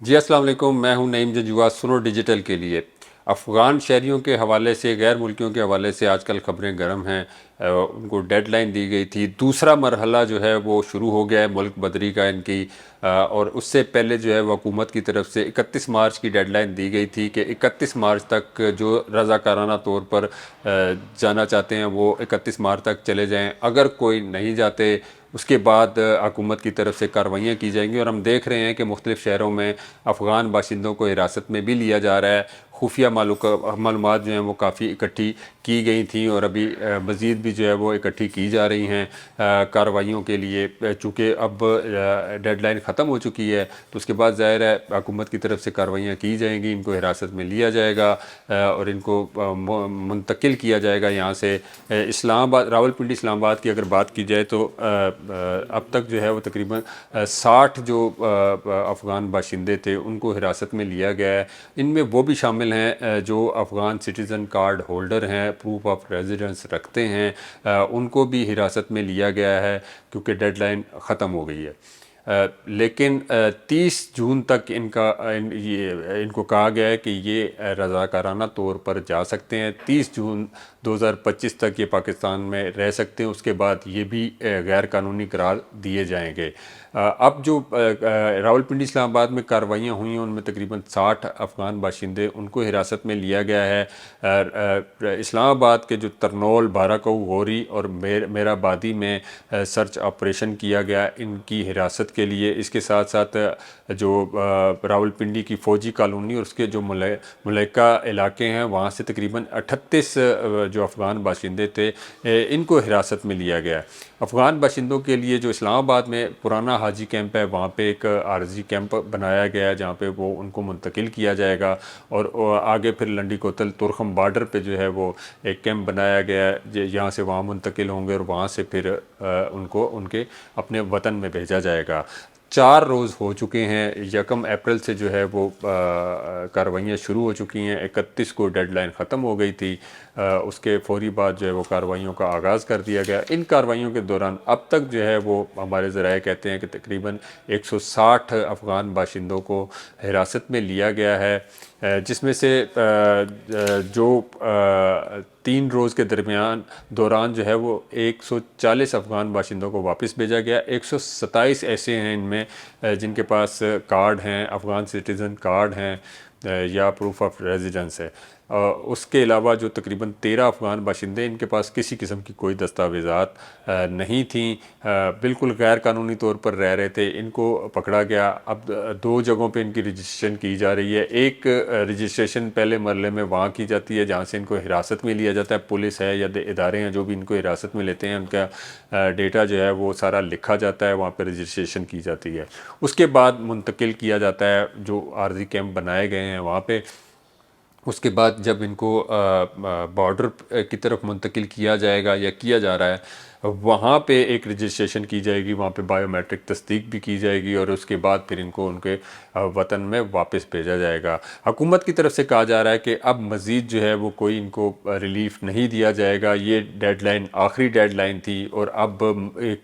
जी अस्सलाम वालेकुम, मैं हूं नईम जंजुआ सुनो डिजिटल के लिए। अफ़गान शहरियों के हवाले से, गैर मुल्कियों के हवाले से आजकल ख़बरें गर्म हैं। उनको डेडलाइन दी गई थी, दूसरा मरहला जो है वो शुरू हो गया है मुल्क बदरी का इनकी। और उससे पहले जो है वो हुकूमत की तरफ से 31 मार्च की डेडलाइन दी गई थी कि 31 मार्च तक जो रज़ाकाराना तौर पर जाना चाहते हैं वो 31 मार्च तक चले जाएं। अगर कोई नहीं जाते उसके बाद हुकूमत की तरफ से कार्रवाइयाँ की जाएंगी। और हम देख रहे हैं कि मुख्तलिफ़ शहरों में अफ़गान बाशिंदों को हिरासत में भी लिया जा रहा है। खुफिया मालूमात जो हैं वो काफ़ी इकट्ठी की गई थी और अभी मज़ीद भी जो है वो इकट्ठी की जा रही हैं कार्रवाइयों के लिए। चूँकि अब डेडलाइन ख़त्म हो चुकी है तो उसके बाद ज़ाहिर है हुकूमत की तरफ से कार्रवाइयाँ की जाएंगी, इनको हिरासत में लिया जाएगा और इनको मुंतकिल किया जाएगा यहाँ से। इस्लामाबाद, रावलपिंडी इस्लामाबाद की अगर बात की जाए तो अब तक जो है वो तकरीबन 60 जो अफ़गान बाशिंदे थे उनको हिरासत में लिया गया है। इनमें वो भी शामिल हैं जो अफ़गान सिटीज़न कार्ड होल्डर हैं, प्रूफ ऑफ रेजिडेंस रखते हैं, उनको भी हिरासत में लिया गया है क्योंकि डेडलाइन ख़त्म हो गई है। लेकिन 30 जून तक इनको कहा गया है कि ये रज़ाकाराना तौर पर जा सकते हैं। 30 जून 2025 तक ये पाकिस्तान में रह सकते हैं, उसके बाद ये भी गैर कानूनी करार दिए जाएंगे। अब जो रावलपिंडी इस्लामाबाद में कार्रवाइयाँ हुई हैं उनमें तकरीबन 60 अफ़गान बाशिंदे उनको हिरासत में लिया गया है। इस्लामाबाद के जो तरनोल, बाराकऊ, गौरी और मेराबादी में सर्च ऑपरेशन किया गया इनकी हिरासत के लिए। इसके साथ साथ जो रावलपिंडी की फ़ौजी कॉलोनी और उसके जो मुलैका इलाके हैं वहाँ से तकरीबन 38 जो अफ़गान बाशिंदे थे इनको हिरासत में लिया गया। अफ़गान बाशिंदों के लिए जो इस्लामाबाद में पुराना हाजी कैंप है वहाँ पे एक आर्जी कैंप बनाया गया है जहाँ पे वो उनको मुंतकिल किया जाएगा। और आगे फिर लंडी कोतल तुरखम बार्डर पे जो है वो एक कैंप बनाया गया है, यहाँ से वहाँ मुंतकिल होंगे और वहाँ से फिर उनको उनके अपने वतन में भेजा जाएगा। 4 रोज़ हो चुके हैं, 1 अप्रैल से जो है वो कार्रवाइयाँ शुरू हो चुकी हैं। 31 को डेडलाइन ख़त्म हो गई थी, उसके फौरी बाद जो है वो कार्रवाइयों का आगाज़ कर दिया गया। इन कार्रवाइयों के दौरान अब तक जो है वो हमारे ज़राए कहते हैं कि तकरीबन 160 अफ़गान बाशिंदों को हिरासत में लिया गया है, जिसमें से जो 3 रोज़ के दौरान जो है वो 140 अफ़गान बाशिंदों को वापस भेजा गया। 127 ऐसे हैं इनमें जिनके पास कार्ड हैं, अफ़गान सिटीज़न कार्ड हैं या प्रूफ ऑफ रेजिडेंस है। उसके अलावा जो तकरीबन 13 अफ़गान बाशिंदे इनके पास किसी किस्म की कोई दस्तावेज़ात नहीं थी, बिल्कुल गैर कानूनी तौर पर रह रहे थे, इनको पकड़ा गया। अब 2 जगहों पे इनकी रजिस्ट्रेशन की जा रही है। एक रजिस्ट्रेशन पहले मरले में वहाँ की जाती है जहाँ से इनको हिरासत में लिया जाता है, पुलिस है या इदारे हैं जो भी इनको हिरासत में लेते हैं उनका डेटा जो है वो सारा लिखा जाता है, वहाँ पर रजिस्ट्रेशन की जाती है। उसके बाद मुंतकिल किया जाता है जो आर्जी कैंप बनाए गए हैं वहाँ पे। उसके बाद जब इनको बॉर्डर की तरफ मुंतकिल किया जाएगा या किया जा रहा है वहाँ पे एक रजिस्ट्रेशन की जाएगी, वहाँ पे बायोमेट्रिक तस्दीक भी की जाएगी और उसके बाद फिर इनको उनके वतन में वापस भेजा जाएगा। हुकूमत की तरफ से कहा जा रहा है कि अब मज़ीद जो है वो कोई इनको रिलीफ नहीं दिया जाएगा, ये डेडलाइन आखिरी डेडलाइन थी और अब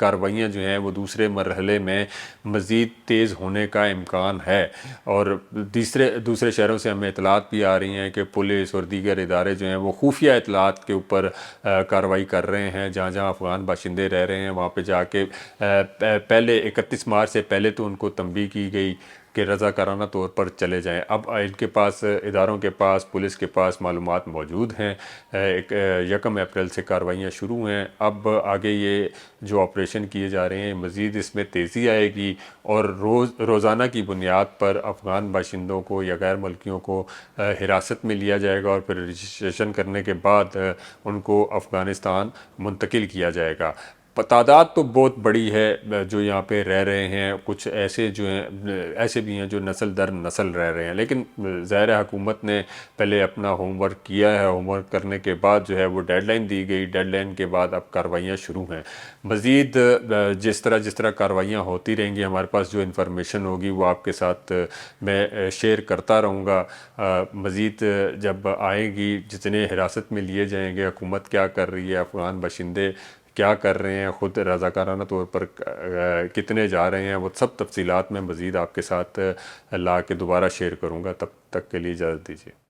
कार्रवाइयाँ जो हैं वो दूसरे मरहले में मज़ीद तेज़ होने का इम्कान है। और दूसरे शहरों से हमें इतलात भी आ रही हैं कि पुलिस और दीगर इदारे जो हैं वो खुफिया इतलात के ऊपर कार्रवाई कर रहे हैं। जहाँ जहाँ अफ़गान बाशिंदे रह रहे हैं वहाँ पे जाके पहले 31 मार्च से पहले तो उनको तंबीह की गई कि रज़ाकाराना तौर पर चले जाएं। अब इनके पास, इदारों के पास, पुलिस के पास मालूमात मौजूद हैं। 1 अप्रैल से कार्रवाइयाँ शुरू हैं। अब आगे ये जो ऑपरेशन किए जा रहे हैं मज़ीद इसमें तेज़ी आएगी और रोज़ाना की बुनियाद पर अफ़गान बाशिंदों को या गैर मुल्कियों को हिरासत में लिया जाएगा और फिर रजिस्ट्रेशन करने के बाद उनको अफ़गानिस्तान मुंतकिल किया जाएगा। तादाद तो बहुत बड़ी है जो यहाँ पे रह रहे हैं, कुछ ऐसे जो हैं ऐसे भी हैं जो नस्ल दर नस्ल रह रहे हैं, लेकिन ज़ाहिर है हुकूमत ने पहले अपना होमवर्क किया है। होमवर्क करने के बाद जो है वो डेडलाइन दी गई, डेडलाइन के बाद अब कार्रवाइयाँ शुरू हैं। मज़ीद जिस तरह कार्रवाइयाँ होती रहेंगी हमारे पास जो इन्फॉर्मेशन होगी वो आपके साथ मैं शेयर करता रहूँगा। मज़ीद जब आएगी, जितने हिरासत में लिए जाएंगे, हुकूमत क्या कर रही है, अफ़गान बाशिंदे کیا کر رہے ہیں، خود رضاکارانہ طور پر کتنے جا رہے ہیں، وہ سب تفصیلات میں مزید آپ کے ساتھ لا کے دوبارہ شیئر کروں گا. تب تک کے لیے اجازت دیجیے.